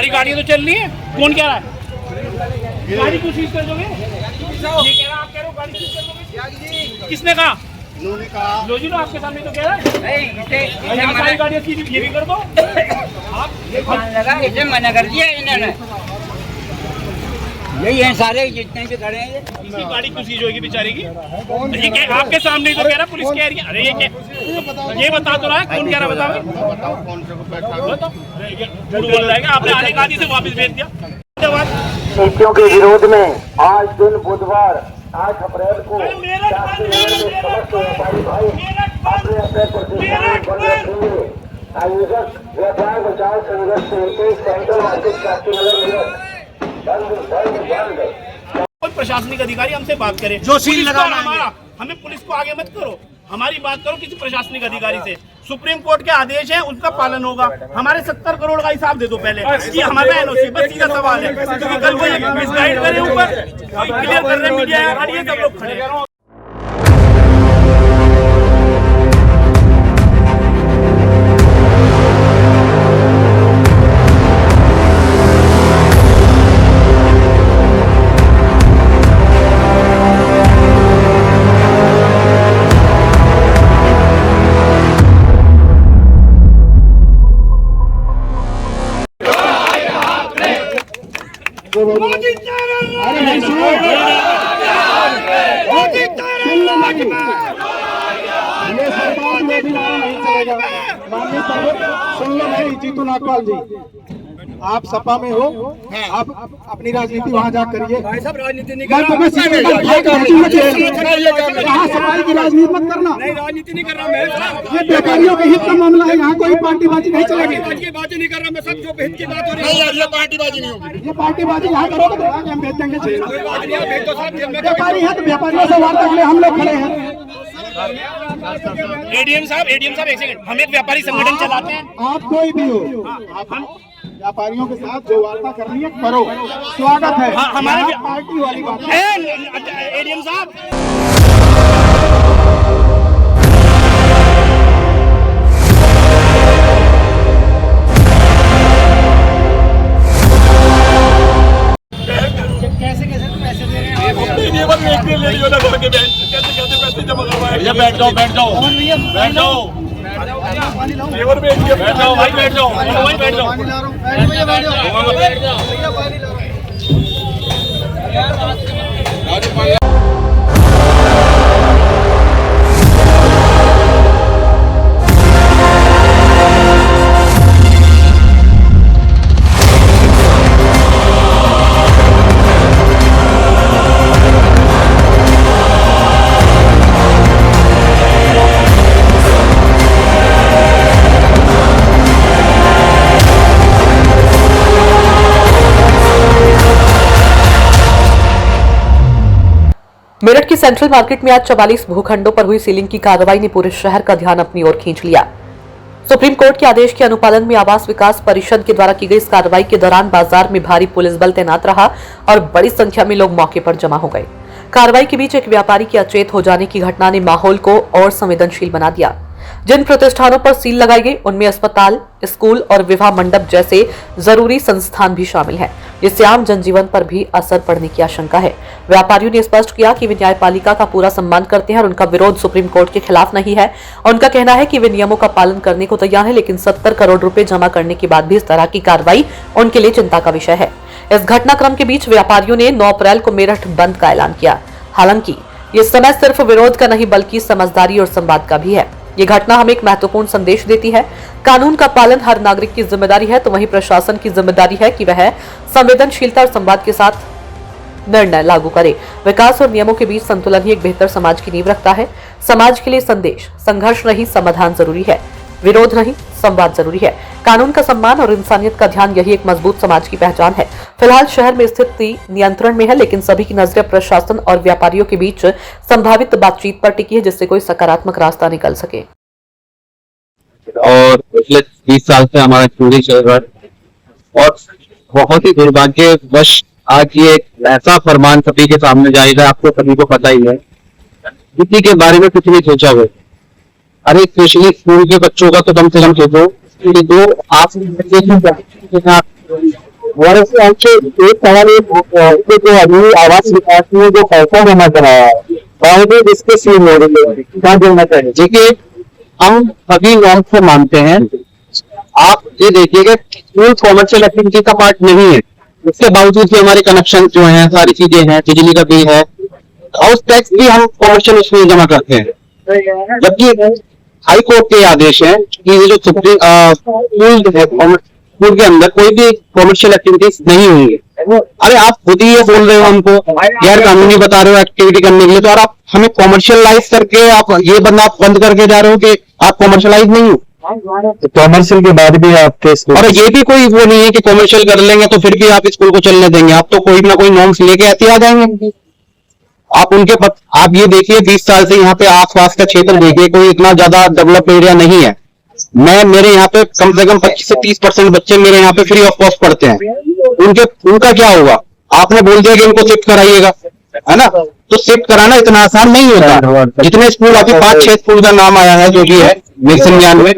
हमारी गाड़ियाँ तो चल रही है, कौन कह रहा है गाड़ी क्यों सीज कर दोगे? ये कह रहा, आप कह रहे हो गाड़ी सीज कर दोगे? किसने कहा? लो जी, लो आपके सामने तो कह रहा है सारी गाड़ियाँ सीज ये भी कर दो। आप इसे मना कर दिया इन्होंने, यही है सारे जितने भी खड़े हैं। इसकी गाड़ी क्यों सीज होगी बेचारे की? ये क्या आपके सामने ही तो कह रहा, पुलिस कह रही है। अरे ये क्या, ये बता तो रहा है कौन कह रहा, बताओ। झूठ बोल रहा है क्या? आपने आने गाड़ी से वापस भेज दिया। नीतियों के विरोध में आज दिन बुधवार 8 अप्रैल को अपने आयोजक व्यापार बचाव संघर्ष समिति सेंट्रल मार्केट शास्त्रीनगर कोई प्रशासनिक अधिकारी हमसे बात करे, जो सील लगा हमारा, हमें पुलिस को आगे मत करो, हमारी बात करो किसी प्रशासनिक अधिकारी से। सुप्रीम कोर्ट के आदेश है, उनका पालन होगा। हमारे 70 करोड़ का हिसाब दे दो पहले, कि हमारा एनओसी, बस सीधा सवाल है। क्योंकि कल कोई मिसगाइड करे ऊपर, क्लियर कर रहे मीडिया और ये सब लोग खड़े। जीतू नागपाल जी, आप सपा में हो, आप अपनी राजनीति वहाँ जा करिए। राजनीति नहीं सफाई की राजनीति मत करना। राजनीति नहीं कर रहा मैं, ये व्यापारियों के हित का मामला है, यहाँ कोई पार्टीबाजी नहीं चलेगी। बाजी नहीं कर रहा मैं, सब जो हित की बात हो रही है ये पार्टीबाजी नहीं होगी। ये पार्टीबाजी यहाँ करोगे तो आगे हम भेज देंगे। व्यापारी है तो व्यापारियों से वार्ता के लिए हम लोग खड़े हैं। एडीएम साहब एक सेकंड, हम एक व्यापारी संगठन चलाते हैं। आप कोई भी हो, आप हम व्यापारियों के साथ जो वार्ता करनी है करो, स्वागत है। हमारे पार्टी वाली बात है। एडीएम साहब बैठ जाओ भाई, बैठ जाओ। मेरठ की सेंट्रल मार्केट में आज 44 भूखंडों पर हुई सीलिंग की कार्रवाई ने पूरे शहर का ध्यान अपनी ओर खींच लिया। सुप्रीम कोर्ट के आदेश के अनुपालन में आवास विकास परिषद के द्वारा की गई इस कार्रवाई के दौरान बाजार में भारी पुलिस बल तैनात रहा और बड़ी संख्या में लोग मौके पर जमा हो गए। कार्रवाई के बीच एक व्यापारी के अचेत हो जाने की घटना ने माहौल को और संवेदनशील बना दिया। जिन प्रतिष्ठानों पर सील लगाई गई उनमें अस्पताल, स्कूल और विवाह मंडप जैसे जरूरी संस्थान भी शामिल हैं, जिससे आम जनजीवन पर भी असर पड़ने की आशंका है। व्यापारियों ने स्पष्ट किया कि वे न्यायपालिका का पूरा सम्मान करते हैं और उनका विरोध सुप्रीम कोर्ट के खिलाफ नहीं है। उनका कहना है कि वे नियमों का पालन करने को तैयार है, लेकिन 70 करोड़ रुपए जमा करने के बाद भी इस तरह की कार्रवाई उनके लिए चिंता का विषय है। इस घटनाक्रम के बीच व्यापारियों ने 9 अप्रैल को मेरठ बंद का ऐलान किया। हालांकि ये समय सिर्फ विरोध का नहीं बल्कि समझदारी और संवाद का भी है। ये घटना हमें एक महत्वपूर्ण संदेश देती है। कानून का पालन हर नागरिक की जिम्मेदारी है, तो वहीं प्रशासन की जिम्मेदारी है कि वह संवेदनशीलता और संवाद के साथ निर्णय लागू करे। विकास और नियमों के बीच संतुलन ही एक बेहतर समाज की नींव रखता है। समाज के लिए संदेश, संघर्ष नहीं समाधान जरूरी है, विरोध नहीं संवाद जरूरी है। कानून का सम्मान और इंसानियत का ध्यान, यही एक मजबूत समाज की पहचान है। फिलहाल शहर में स्थिति नियंत्रण में है, लेकिन सभी की नजरें प्रशासन और व्यापारियों के बीच संभावित बातचीत पर टिकी है, जिससे कोई सकारात्मक रास्ता निकल सके। और पिछले 20 साल से हमारा चोरी चल रहा है और बहुत ही दुर्भाग्यवश आज ये एक ऐसा फरमान सभी के सामने जाएगा, आपको सभी को पता ही है। किसी के बारे में कुछ नहीं सोचा हुआ। अरे स्पेशली स्कूल के बच्चों का तो कम से कम सोचो, जो आप हमारे से आपसे एक सवाल जो अभी आवास विकास में जो पैसा जमा कराया है बावजूद इसके सीन हो रही है, क्या देना चाहिए? देखिए, हम सभी नॉर्म को मानते हैं। आप ये देखिएगा स्कूल कॉमर्शियल एक्टिविटी का पार्ट नहीं है, उसके बावजूद भी हमारे कनेक्शन जो हैं, सारी चीजें हैं, बिजली का बिल है, हाउस टैक्स भी हम कॉमर्शियल उसमें जमा करते हैं। जबकि हाई कोर्ट के आदेश है कि ये जो स्कूल के अंदर कोई भी कॉमर्शियल एक्टिविटीज नहीं होंगी। अरे आप खुद ही ये बोल रहे हो हमको गैर कानूनी बता रहे हो एक्टिविटी करने के लिए, तो और आप हमें कॉमर्शियलाइज करके आप ये बंद करके जा रहे हो कि आप कॉमर्शियलाइज नहीं हो। कॉमर्शियल के बाद भी आपके स्कूल, और ये भी कोई वो नहीं है कि कॉमर्शियल कर लेंगे तो फिर भी आप स्कूल को चलने देंगे। आप तो कोई ना कोई नॉर्म्स लेके आते आ जाएंगे। आप ये देखिए 20 साल से यहाँ पे आसपास का क्षेत्र देखिए, कोई इतना ज्यादा डेवलप एरिया नहीं है। मेरे यहाँ पे कम से कम 25 से 30% बच्चे मेरे यहाँ पे फ्री ऑफ कॉस्ट पढ़ते हैं। उनका क्या होगा? आपने बोल दिया कि इनको शिफ्ट कराइएगा, है ना? तो शिफ्ट कराना इतना आसान नहीं होता। जितने स्कूल अभी 5-6 स्कूल का नाम आया है, जो भी है मिशन ज्ञान में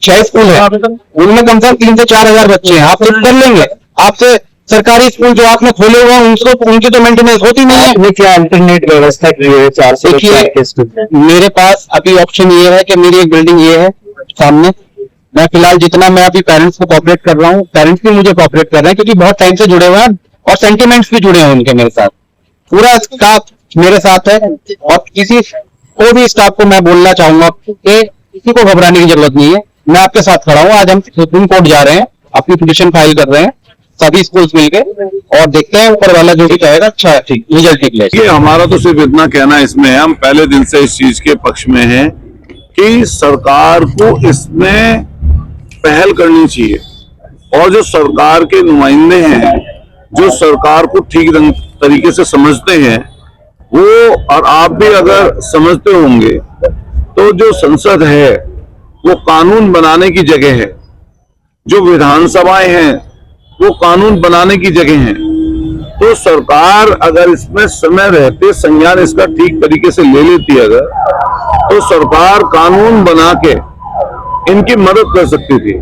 6 स्कूल है, उनमें कम से कम 3 से 4 हजार बच्चे हैं। आप शिफ्ट कर लेंगे। आपसे सरकारी स्कूल जो आपने खोले हुए हैं उनकी तो मेंटेनेंस होती नहीं है। क्या अल्टरनेट व्यवस्था की है? 4 से 4 मेरे पास अभी ऑप्शन ये है कि मेरी एक बिल्डिंग ये है सामने। मैं फिलहाल जितना मैं अभी पेरेंट्स को कोऑपरेट कर रहा हूँ, पेरेंट्स भी मुझे कोऑपरेट कर रहे हैं क्योंकि बहुत टाइम से जुड़े हुए हैं और सेंटिमेंट्स भी जुड़े हैं उनके मेरे साथ। पूरा स्टाफ मेरे साथ है और किसी को भी स्टाफ को मैं बोलना चाहूंगा कि किसी को घबराने की जरूरत नहीं है। मैं आपके साथ खड़ा हूँ। आज हम सुप्रीम कोर्ट जा रहे हैं, अपनी पिटीशन फाइल कर रहे हैं सभी स्कूल्स मिलके, और देखते हैं ऊपर वाला जो भी कहेगा अच्छा है, ठीक रिजल्ट ठीक ले। हमारा तो सिर्फ इतना कहना है इसमें, हम पहले दिन से इस चीज के पक्ष में हैं कि सरकार को इसमें पहल करनी चाहिए, और जो सरकार के नुमाइंदे हैं, जो सरकार को ठीक तरीके से समझते हैं, वो और आप भी अगर समझते होंगे तो जो संसद है वो कानून बनाने की जगह है, जो विधानसभाएं हैं वो कानून बनाने की जगह हैं। तो सरकार अगर इसमें समय रहते संज्ञान इसका ठीक तरीके से ले लेती अगर, तो सरकार कानून बना के इनकी मदद कर सकती थी।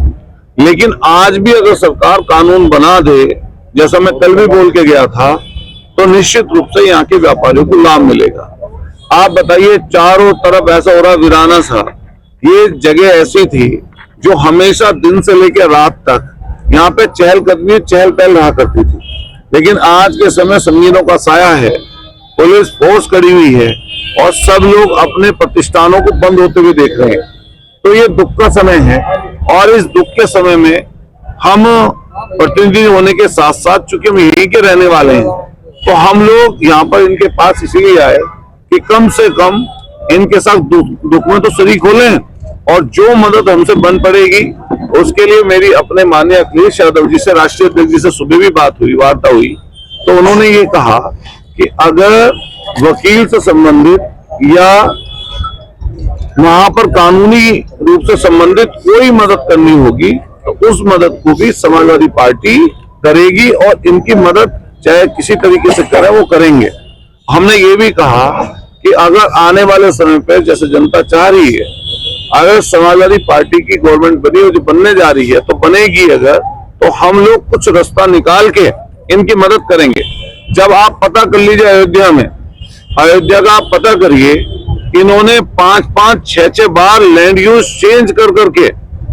लेकिन आज भी अगर सरकार कानून बना दे, जैसा मैं कल भी बोल के गया था, तो निश्चित रूप से यहाँ के व्यापारियों को लाभ मिलेगा। आप बताइए, चारों तरफ ऐसा हो रहा वीराना सा, ये जगह ऐसी थी जो हमेशा दिन से लेकर रात तक यहाँ पे चहल पहल रहा करती थी। लेकिन आज के समय संगीनों का साया है, पुलिस फोर्स खड़ी हुई है और सब लोग अपने प्रतिष्ठानों को बंद होते हुए देख रहे हैं। तो ये दुख का समय है, और इस दुख के समय में हम प्रतिनिधि होने के साथ साथ, चूंकि हम यहीं के रहने वाले हैं, तो हम लोग यहाँ पर इनके पास इसीलिए आए कि कम से कम इनके साथ दुख में तो शरीक हो लें, और जो मदद हमसे बन पड़ेगी उसके लिए मेरी अपने माननीय अखिलेश यादव जी से, राष्ट्रीय अध्यक्ष जी से सुबह भी वार्ता हुई, तो उन्होंने ये कहा कि अगर वकील से संबंधित या वहां पर कानूनी रूप से संबंधित कोई मदद करनी होगी तो उस मदद को भी समाजवादी पार्टी करेगी, और इनकी मदद चाहे किसी तरीके से करें वो करेंगे। हमने ये भी कहा कि अगर आने वाले समय पर जैसे जनता चाह रही है, अगर समाजवादी पार्टी की गवर्नमेंट बनी जो बनने जा रही है, तो बनेगी अगर, तो हम लोग कुछ रास्ता निकाल के इनकी मदद करेंगे। जब आप पता कर लीजिए अयोध्या का आप पता करिए, इन्होंने 5-5, 6-6 बार लैंड यूज चेंज कर करके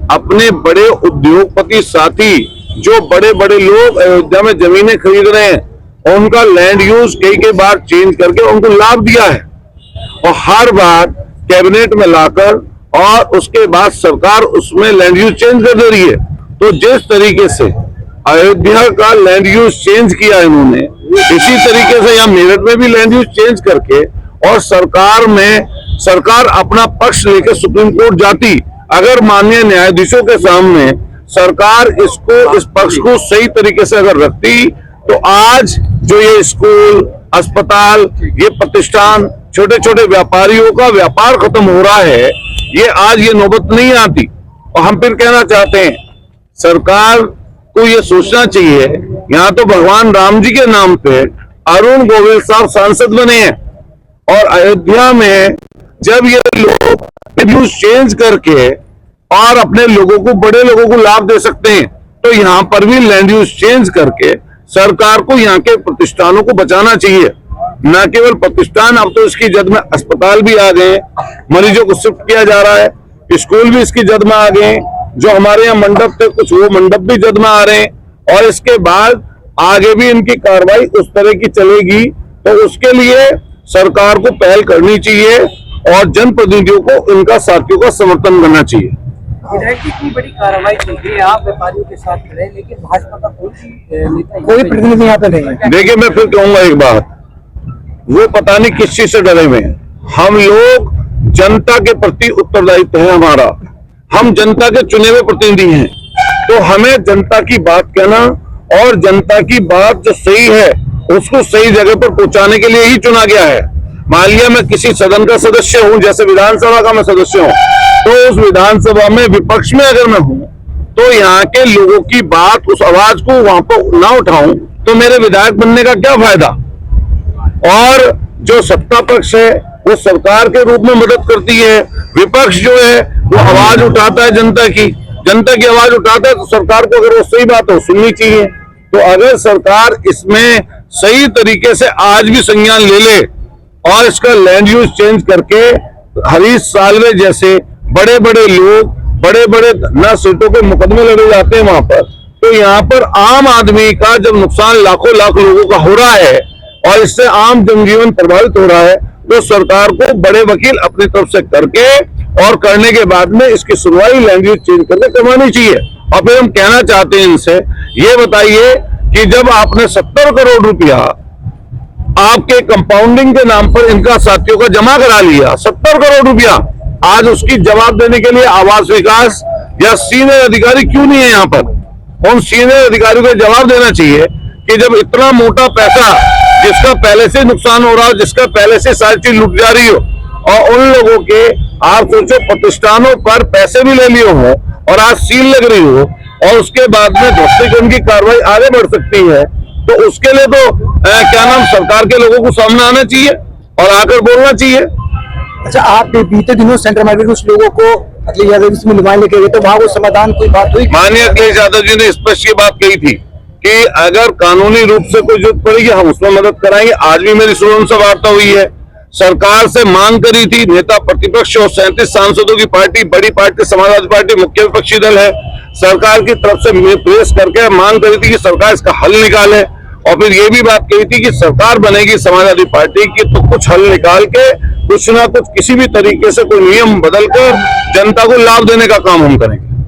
अपने बड़े उद्योगपति साथी, जो बड़े बड़े लोग अयोध्या में जमीनें खरीद रहे हैं, उनका लैंड यूज कई बार चेंज करके उनको लाभ दिया है, और हर बार कैबिनेट में लाकर और उसके बाद सरकार उसमें लैंड यूज चेंज कर दे रही है। तो जिस तरीके से अयोध्या का लैंड यूज चेंज किया इन्होंने, इसी तरीके से यहाँ मेरठ में भी लैंड यूज चेंज करके, और सरकार अपना पक्ष लेकर सुप्रीम कोर्ट जाती, अगर माननीय न्यायाधीशों के सामने सरकार इस पक्ष को सही तरीके से अगर रखती, तो आज जो ये स्कूल, अस्पताल, ये प्रतिष्ठान, छोटे छोटे व्यापारियों का व्यापार खत्म हो रहा है, ये नौबत नहीं आती। और हम फिर कहना चाहते हैं, सरकार को ये सोचना चाहिए, यहाँ तो भगवान राम जी के नाम पे अरुण गोविल साहब सांसद बने हैं, और अयोध्या में जब ये लोग चेंज करके और अपने लोगों को, बड़े लोगों को लाभ दे सकते हैं, तो यहाँ पर भी लैंड यूज चेंज करके सरकार को यहाँ के प्रतिष्ठानों को बचाना चाहिए। न केवल प्रतिष्ठान, अब तो इसकी जद में अस्पताल भी आ गए, मरीजों को शिफ्ट किया जा रहा है, स्कूल भी इसकी जद में आ गए, जो हमारे यहाँ मंडप थे कुछ वो मंडप भी जद में आ रहे हैं, और इसके बाद आगे भी इनकी कार्रवाई उस तरह की चलेगी। तो उसके लिए सरकार को पहल करनी चाहिए और जनप्रतिनिधियों को इनका साथियों का समर्थन करना चाहिए। विधायक जी, इतनी बड़ी कार्रवाई चल रही है, आप व्यापारियों के साथ खड़े हैं, लेकिन भाजपा का कोई प्रतिनिधि यहाँ पे नहीं है। देखिए, मैं फिर कहूंगा एक बात, वो पता नहीं किस चीज से डरे हुए हैं। हम लोग जनता के प्रति उत्तरदायित्व है हमारा, हम जनता के चुने हुए प्रतिनिधि हैं, तो हमें जनता की बात कहना और जनता की बात जो सही है उसको सही जगह पर पहुंचाने के लिए ही चुना गया है। मान लिया मैं किसी सदन का सदस्य हूं, जैसे विधानसभा का मैं सदस्य हूं, तो उस विधानसभा में विपक्ष में अगर मैं हूं तो यहाँ के लोगों की बात, उस आवाज को वहां पर ना उठाऊं तो मेरे विधायक बनने का क्या फायदा। और जो सत्ता पक्ष है वो सरकार के रूप में मदद करती है, विपक्ष जो है वो आवाज उठाता है जनता की आवाज उठाता है, तो सरकार को अगर वो सही बात हो सुननी चाहिए। तो अगर सरकार इसमें सही तरीके से आज भी संज्ञान ले ले और इसका लैंड यूज चेंज करके हरीश साल्वे जैसे बड़े बड़े लोग, बड़े बड़े न सीटों के मुकदमे लड़े जाते हैं वहां पर, तो यहाँ पर आम आदमी का जब नुकसान लाखों लाख लोगों का हो रहा है और इससे आम जनजीवन प्रभावित हो रहा है, तो सरकार को बड़े वकील अपनी तरफ से करके और करने के बाद में इसकी सुनवाई लैंड यूज चेंज करके करवानी चाहिए। और फिर हम कहना चाहते हैं इनसे, ये बताइए कि जब आपने 70 करोड़ रुपया आपके कंपाउंडिंग के नाम पर इनका साथियों का जमा करा लिया, 70 करोड़ रुपया, आज उसकी जवाब देने के लिए आवास विकास या सीनियर अधिकारी क्यों नहीं है यहाँ पर। उन सीनियर अधिकारियों को जवाब देना चाहिए कि जब इतना मोटा पैसा जिसका पहले से नुकसान हो रहा हो, जिसका पहले से सारी चीज लुट जा रही हो, और उन लोगों के आप सोचो प्रतिष्ठानों पर पैसे भी ले लिए हो और आज सील लग रही हो और उसके बाद में ध्वस्तीकरण की कार्रवाई आगे बढ़ सकती है, तो उसके लिए तो क्या नाम सरकार के लोगों को सामने आना चाहिए और आकर बोलना चाहिए। अच्छा, आप बीते दिनों सेंट्रल मार्केट में उस लोगों को अखिलेश यादव इसमें नुमाइंदे लेके गए, तो वहां वो समाधान कोई बात हुई? माननीय अखिलेश यादव जी ने स्पष्ट ये बात कही थी कि अगर कानूनी रूप से कोई जरूरत पड़ेगी हम उसमें मदद कराएंगे। आज भी मेरी सुरन से वार्ता हुई है, सरकार से मांग करी थी, नेता प्रतिपक्ष और 37 सांसदों की पार्टी, बड़ी पार्टी समाजवादी पार्टी मुख्य विपक्षी दल है, सरकार की तरफ से प्रेस करके मांग करी थी कि सरकार इसका हल निकाले। और फिर ये भी बात कही थी कि सरकार बनेगी समाजवादी पार्टी की तो कुछ हल निकाल के कुछ ना कुछ किसी भी तरीके से कोई नियम बदलकर जनता को लाभ देने का काम हम करेंगे।